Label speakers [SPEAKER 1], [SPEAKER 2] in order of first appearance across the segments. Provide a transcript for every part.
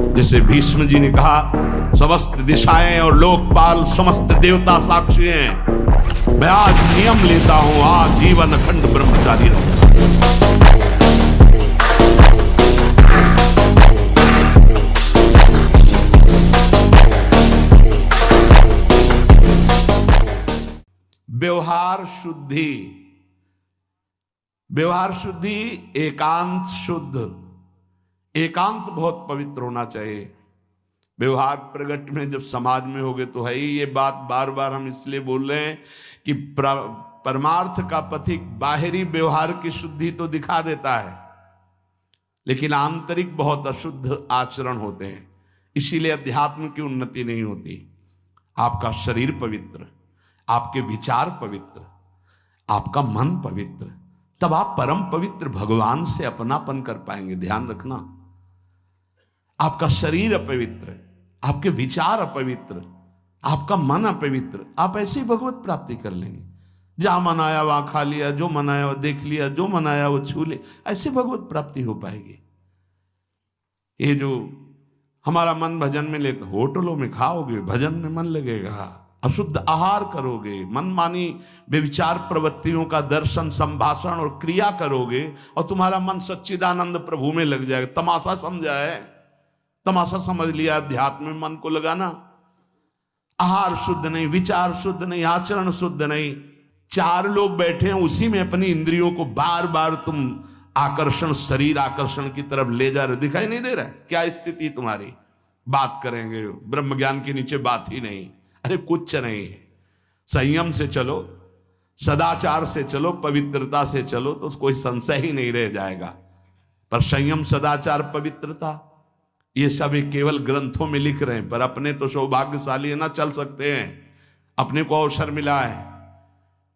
[SPEAKER 1] जैसे भीष्म जी ने कहा, समस्त दिशाएं और लोकपाल समस्त देवता साक्षी हैं, मैं आज नियम लेता हूं, आज जीवन अखंड ब्रह्मचारी रहूं। व्यवहार शुद्धि, व्यवहार शुद्धि, एकांत शुद्ध। एकांत बहुत पवित्र होना चाहिए। व्यवहार प्रगट में जब समाज में होगे तो है ही। ये बात बार बार हम इसलिए बोल रहे हैं कि परमार्थ का पथिक बाहरी व्यवहार की शुद्धि तो दिखा देता है, लेकिन आंतरिक बहुत अशुद्ध आचरण होते हैं। इसीलिए अध्यात्म की उन्नति नहीं होती। आपका शरीर पवित्र, आपके विचार पवित्र, आपका मन पवित्र, तब आप परम पवित्र भगवान से अपनापन कर पाएंगे। ध्यान रखना, आपका शरीर अपवित्र, आपके विचार अपवित्र, आपका मन अपवित्र, आप ऐसे ही भगवत प्राप्ति कर लेंगे। जहां मन आया वहां खा लिया, जो मन आया वो देख लिया, जो मन आया वो छू ले, ऐसे भगवत प्राप्ति हो पाएगी। ये जो हमारा मन भजन में ले, होटलों में खाओगे, भजन में मन लगेगा, अशुद्ध आहार करोगे, मनमानी व्यभिचार प्रवृत्तियों का दर्शन, संभाषण और क्रिया करोगे, और तुम्हारा मन सच्चिदानंद प्रभु में लग जाएगा। तमाशा समझा है, तमाशा समझ लिया अध्यात्म में मन को लगाना। आहार शुद्ध नहीं, विचार शुद्ध नहीं, आचरण शुद्ध नहीं, चार लोग बैठे हैं उसी में अपनी इंद्रियों को बार बार तुम आकर्षण, शरीर आकर्षण की तरफ ले जा रहे, दिखाई नहीं दे रहा है क्या स्थिति तुम्हारी? बात करेंगे ब्रह्म ज्ञान के नीचे बात ही नहीं। अरे कुछ नहीं है। संयम से चलो, सदाचार से चलो, पवित्रता से चलो, तो कोई संशय ही नहीं रह जाएगा। पर संयम, सदाचार, पवित्रता, ये सब केवल ग्रंथों में लिख रहे हैं, पर अपने तो सौभाग्यशाली है ना, चल सकते हैं। अपने को अवसर मिला है।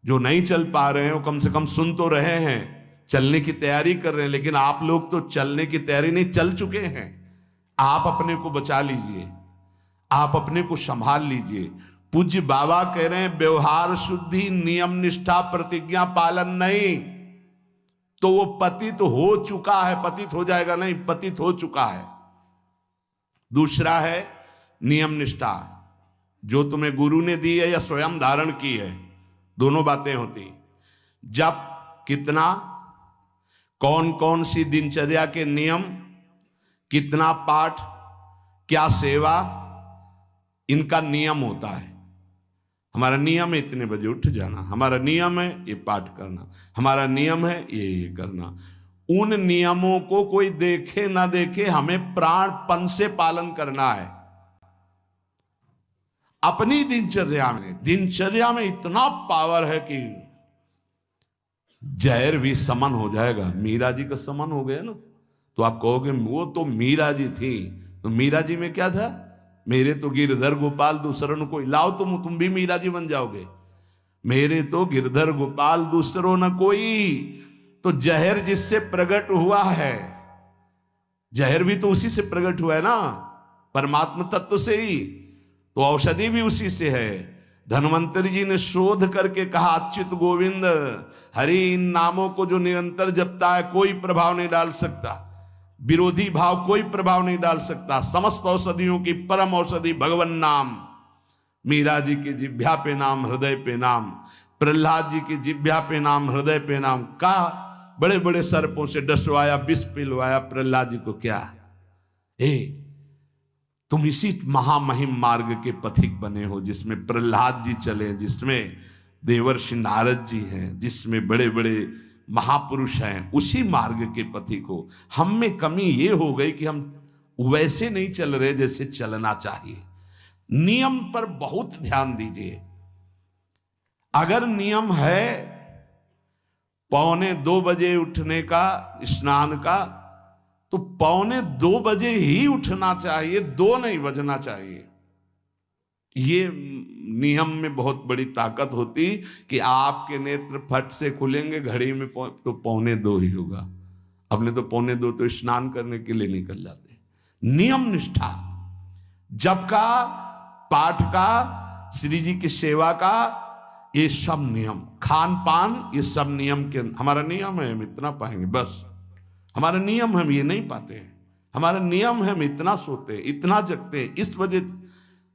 [SPEAKER 1] जो नहीं चल पा रहे हैं वो कम से कम सुन तो रहे हैं, चलने की तैयारी कर रहे हैं। लेकिन आप लोग तो चलने की तैयारी नहीं, चल चुके हैं। आप अपने को बचा लीजिए, आप अपने को संभाल लीजिए। पूज्य बाबा कह रहे हैं व्यवहार शुद्धि, नियम निष्ठा, प्रतिज्ञा पालन नहीं तो वो पतित हो चुका है। पतित हो जाएगा नहीं, पतित हो चुका है। दूसरा है नियम निष्ठा, जो तुम्हें गुरु ने दी है या स्वयं धारण की है, दोनों बातें होती। जब कितना, कौन कौन सी दिनचर्या के नियम, कितना पाठ, क्या सेवा, इनका नियम होता है। हमारा नियम है इतने बजे उठ जाना, हमारा नियम है ये पाठ करना, हमारा नियम है ये करना। उन नियमों को कोई देखे ना देखे, हमें प्राणपण से पालन करना है। अपनी दिनचर्या में इतना पावर है कि जहर भी समन हो जाएगा। मीरा जी का समन हो गया ना, तो आप कहोगे वो तो मीरा जी थी, तो मीरा जी में क्या था? मेरे तो गिरधर गोपाल दूसरों कोई, लाओ तुम भी मीरा जी बन जाओगे। मेरे तो गिरधर गोपाल दूसरों न कोई। तो जहर जिससे प्रकट हुआ है, जहर भी तो उसी से प्रकट हुआ है ना, परमात्मा तत्व से ही। तो औषधि भी उसी से है। धन्वंतरी जी ने शोध करके कहा, अच्युत गोविंद हरि इन नामों को जो निरंतर जपता है कोई प्रभाव नहीं डाल सकता, विरोधी भाव कोई प्रभाव नहीं डाल सकता। समस्त औषधियों की परम औषधि भगवन नाम। मीरा जी की जिह्वा पे नाम, हृदय पे नाम। प्रहलाद जी की जिह्वा पे नाम, हृदय पे नाम। का बड़े बड़े सर्पों से डसवाया, विष पिलवाया प्रहलाद जी को। क्या तुम इसी महामहिम मार्ग के पथिक बने हो, जिसमें प्रहलाद जी चले, जिसमें देवर्षि नारद जी हैं, जिसमें बड़े बड़े महापुरुष हैं, उसी मार्ग के पथिक हो। हम में कमी ये हो गई कि हम वैसे नहीं चल रहे जैसे चलना चाहिए। नियम पर बहुत ध्यान दीजिए। अगर नियम है 1:45 बजे उठने का, स्नान का, तो 1:45 बजे ही उठना चाहिए, 2 नहीं बजना चाहिए। ये नियम में बहुत बड़ी ताकत होती कि आपके नेत्र फट से खुलेंगे, घड़ी में तो 1:45 ही होगा। अपने तो 1:45 तो स्नान करने के लिए निकल जाते। नियम निष्ठा, जप का, पाठ का, श्री जी की सेवा का, ये सब नियम, खान पान, ये सब नियम के। हमारा नियम है, हम इतना पाएंगे बस, हमारा नियम हम ये नहीं पाते हैं। हमारा नियम है, हम इतना सोते हैं, इतना जगते हैं। इस वजह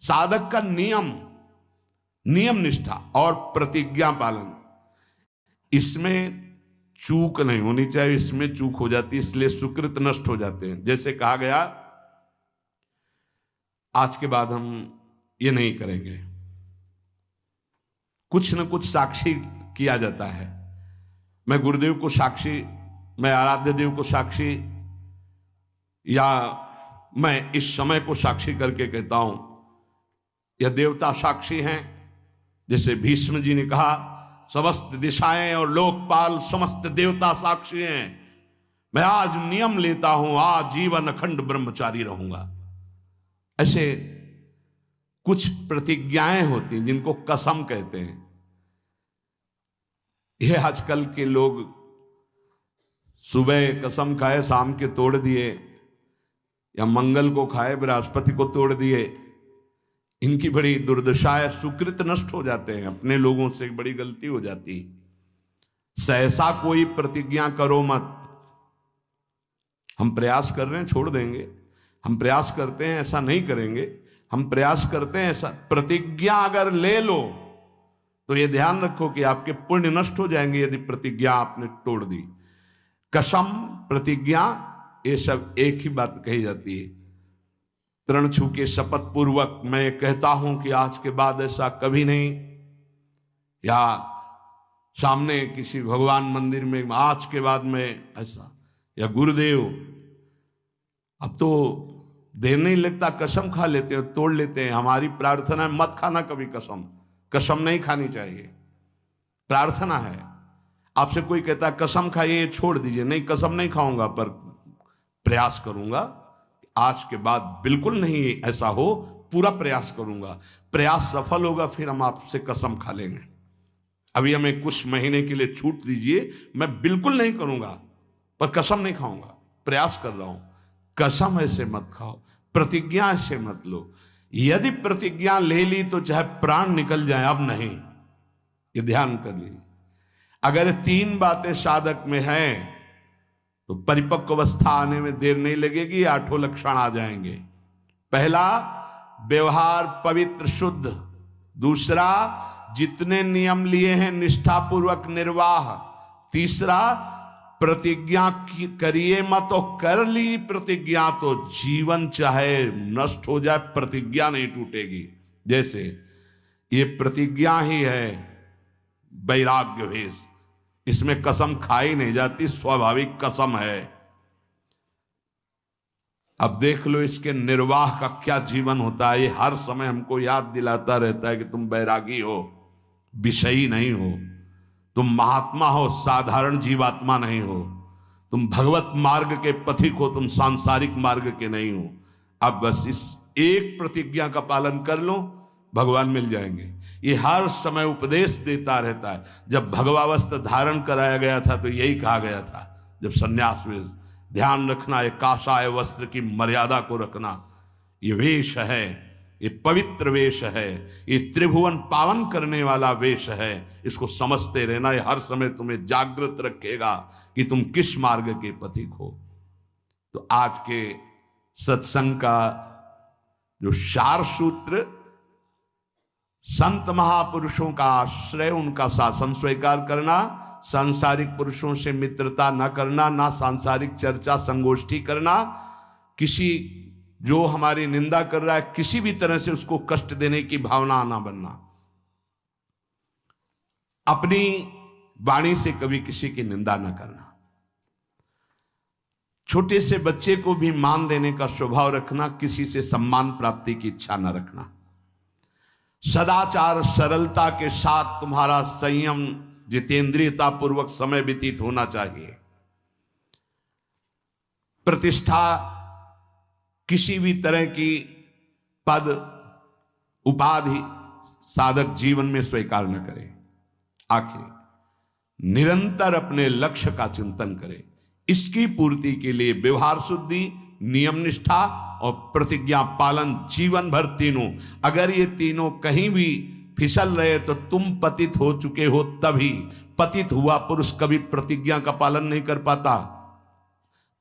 [SPEAKER 1] साधक का नियम निष्ठा और प्रतिज्ञा पालन, इसमें चूक नहीं होनी चाहिए। इसमें चूक हो जाती है, इसलिए सुकृत नष्ट हो जाते हैं। जैसे कहा गया, आज के बाद हम ये नहीं करेंगे, कुछ न कुछ साक्षी किया जाता है। मैं गुरुदेव को साक्षी, मैं आराध्य देव को साक्षी, या मैं इस समय को साक्षी करके कहता हूं, या देवता साक्षी हैं। जैसे भीष्म जी ने कहा, समस्त दिशाएं और लोकपाल समस्त देवता साक्षी हैं, मैं आज नियम लेता हूं, आज जीवन अखंड ब्रह्मचारी रहूंगा। ऐसे कुछ प्रतिज्ञाएं होती हैं जिनको कसम कहते हैं। ये आजकल के लोग सुबह कसम खाए, शाम के तोड़ दिए, या मंगल को खाए, बृहस्पति को तोड़ दिए। इनकी बड़ी दुर्दशा है, सुकृत नष्ट हो जाते हैं, अपने लोगों से बड़ी गलती हो जाती। सहसा कोई प्रतिज्ञा करो मत। हम प्रयास कर रहे हैं, छोड़ देंगे, हम प्रयास करते हैं, ऐसा नहीं करेंगे, हम प्रयास करते हैं ऐसा। प्रतिज्ञा अगर ले लो तो ये ध्यान रखो कि आपके पुण्य नष्ट हो जाएंगे यदि प्रतिज्ञा आपने तोड़ दी। कसम, प्रतिज्ञा, ये सब एक ही बात कही जाती है। तृण छू के शपथ पूर्वक मैं कहता हूं कि आज के बाद ऐसा कभी नहीं, या सामने किसी भगवान मंदिर में आज के बाद में ऐसा, या गुरुदेव, अब तो देर नहीं लगता, कसम खा लेते हैं, तोड़ लेते हैं। हमारी प्रार्थना है मत खाना कभी कसम, कसम नहीं खानी चाहिए, प्रार्थना है। आपसे कोई कहता है कसम खाइए, छोड़ दीजिए, नहीं कसम नहीं खाऊंगा, पर प्रयास करूंगा आज के बाद बिल्कुल नहीं ऐसा हो, पूरा प्रयास करूंगा। प्रयास सफल होगा फिर हम आपसे कसम खा लेंगे। अभी हमें कुछ महीने के लिए छूट दीजिए, मैं बिल्कुल नहीं करूंगा, पर कसम नहीं खाऊंगा, प्रयास कर रहा हूं। कसम ऐसे मत खाओ, प्रतिज्ञा ऐसे मत लो। यदि प्रतिज्ञा ले ली तो चाहे प्राण निकल जाए, अब नहीं, ये ध्यान कर लीजिए। अगर 3 बातें साधक में हैं तो परिपक्व अवस्था आने में देर नहीं लगेगी, 8 लक्षण आ जाएंगे। पहला, व्यवहार पवित्र शुद्ध। दूसरा, जितने नियम लिए हैं निष्ठापूर्वक निर्वाह। तीसरा, प्रतिज्ञा करिए मत, और कर ली प्रतिज्ञा तो जीवन चाहे नष्ट हो जाए प्रतिज्ञा नहीं टूटेगी। जैसे ये प्रतिज्ञा ही है वैराग्य भेष, इसमें कसम खाई नहीं जाती, स्वाभाविक कसम है। अब देख लो इसके निर्वाह का क्या जीवन होता है। ये हर समय हमको याद दिलाता रहता है कि तुम बैरागी हो, विषयी नहीं हो, तुम महात्मा हो, साधारण जीवात्मा नहीं हो, तुम भगवत मार्ग के पथिक हो, तुम सांसारिक मार्ग के नहीं हो। अब बस इस एक प्रतिज्ञा का पालन कर लो, भगवान मिल जाएंगे। ये हर समय उपदेश देता रहता है। जब भगवावस्था धारण कराया गया था तो यही कहा गया था, जब संन्यास वेश, ध्यान रखना ये काषाय वस्त्र की मर्यादा को रखना। ये वेश है, ये पवित्र वेश है, ये त्रिभुवन पावन करने वाला वेश है, इसको समझते रहना। ये हर समय तुम्हें जागृत रखेगा कि तुम किस मार्ग के पथिक हो। तो आज के सत्संग का जो सार सूत्र, संत महापुरुषों का आश्रय, उनका शासन स्वीकार करना, सांसारिक पुरुषों से मित्रता न करना, ना सांसारिक चर्चा संगोष्ठी करना, किसी जो हमारी निंदा कर रहा है किसी भी तरह से उसको कष्ट देने की भावना ना बनना, अपनी वाणी से कभी किसी की निंदा न करना, छोटे से बच्चे को भी मान देने का स्वभाव रखना, किसी से सम्मान प्राप्ति की इच्छा न रखना, सदाचार सरलता के साथ तुम्हारा संयम जितेंद्रियता पूर्वक समय व्यतीत होना चाहिए। प्रतिष्ठा किसी भी तरह की पद उपाधि साधक जीवन में स्वीकार न करे। आखिर निरंतर अपने लक्ष्य का चिंतन करे। इसकी पूर्ति के लिए व्यवहार शुद्धि, नियम निष्ठा और प्रतिज्ञा पालन जीवन भर तीनों। अगर ये तीनों कहीं भी फिसल रहे तो तुम पतित हो चुके हो। तभी पतित हुआ पुरुष कभी प्रतिज्ञा का पालन नहीं कर पाता।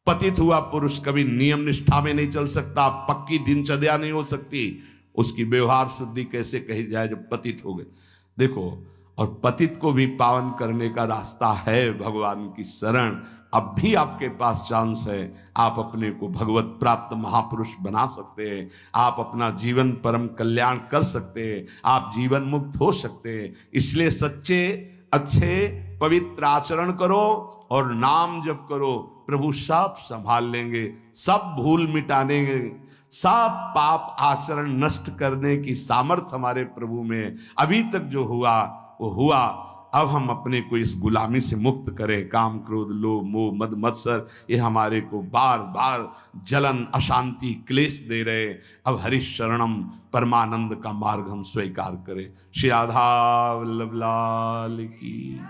[SPEAKER 1] पतित हुआ पुरुष कभी नियम निष्ठा में नहीं चल सकता, पक्की दिनचर्या नहीं हो सकती। उसकी व्यवहार शुद्धि कैसे कही जाए जब पतित हो गए। देखो, और पतित को भी पावन करने का रास्ता है भगवान की शरण। अब भी आपके पास चांस है, आप अपने को भगवत प्राप्त महापुरुष बना सकते हैं, आप अपना जीवन परम कल्याण कर सकते हैं, आप जीवन मुक्त हो सकते हैं। इसलिए सच्चे अच्छे पवित्र आचरण करो और नाम जप करो, प्रभु सब संभाल लेंगे, सब भूल मिटा देंगे, सब पाप आचरण नष्ट करने की सामर्थ्य हमारे प्रभु में। अभी तक जो हुआ वो हुआ, अब हम अपने को इस गुलामी से मुक्त करें। काम क्रोध लोभ मोह मद मत्सर ये हमारे को बार बार जलन अशांति क्लेश दे रहे। अब हरि शरणम परमानंद का मार्ग हम स्वीकार करें। श्री राधा वल्लभ लाल की।